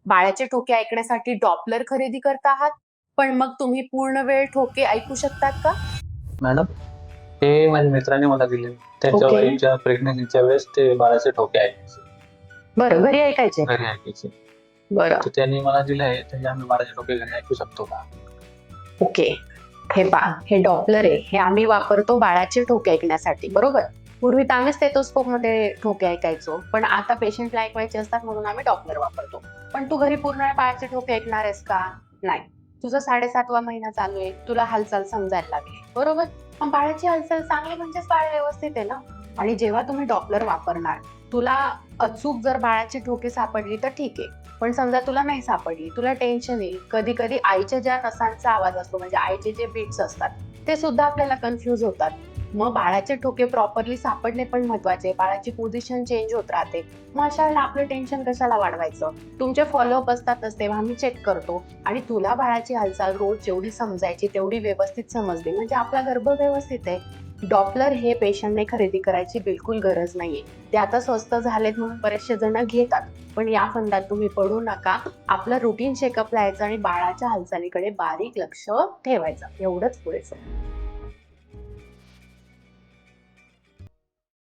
बाळाचे ठोके ऐकण्यासाठी डॉपलर खरेदी करत आहात, पण मग तुम्ही पूर्ण वेळ ठोके ऐकू शकतात का? मॅडम, हे माझ्या मित्राने मला दिले. त्यांच्या ओके. वाईफच्या प्रेग्नन्सीच्या वेळेस ते बाळाचे ठोके ऐकायचे, बरं, घरी ऐकायचे. घरी ऐकायचे. बरं, तर त्यांनी मला दिलं आहे, त्याचे आम्ही बाळाचे ठोके घरी ऐकू शकतो का? ओके. हे पहा, हे डॉपलर आहे. हे आम्ही वापरतो बाळाचे ठोके ऐकण्यासाठी, बरोबर? पूर्वी तर आम्ही स्टेथोस्कोप मध्ये ठोके ऐकायचो, पण आता पेशंटला ऐकवायचे असतात म्हणून आम्ही डॉपलर वापरतो. पण तू घरी पूर्ण वेळ बाळाचे ठोके ऐकणार आहेस का? नाही. तुझा 7.5वा महिना चालू आहे, तुला हालचाल समजायला लागली, बरोबर? पण बाळाची हालचाल चांगली म्हणजेच बाळ व्यवस्थित आहे ना. आणि जेव्हा तुम्ही डॉपलर वापरणार, तुला अचूक जर बाळाची ठोके सापडली तर ठीक आहे. पण समजा तुला नाही सापडली, तुला टेन्शन येईल. कधी कधी आईच्या ज्या नसांचा आवाज असतो, म्हणजे आईचे जे बीट्स असतात, ते सुद्धा आपल्याला कन्फ्युज होतात. मग बाळाचे ठोके प्रॉपरली सापडणे पण महत्वाचे. बाळाची पोझिशन चेंज होत राहते. मग अशा वेळेला आपलं टेन्शन कशाला वाढवायचं? तुमचे फॉलोअप असतातच, तेव्हा आम्ही चेक करतो. आणि तुला बाळाची हालचाल रोज जेवढी समजायची तेवढी व्यवस्थित समजली म्हणजे आपला गर्भ व्यवस्थित आहे. डॉपलर हे पेशंटने खरेदी करायची बिलकुल गरज नाहीये. ते आता स्वस्त झालेत म्हणून बरेचसे जण घेतात. पण या फंदात तुम्ही पडू नका. आपलं रुटीन चेकअप यायचं आणि बाळाच्या हालचालीकडे बारीक लक्ष ठेवायचं, एवढंच पुरेसं.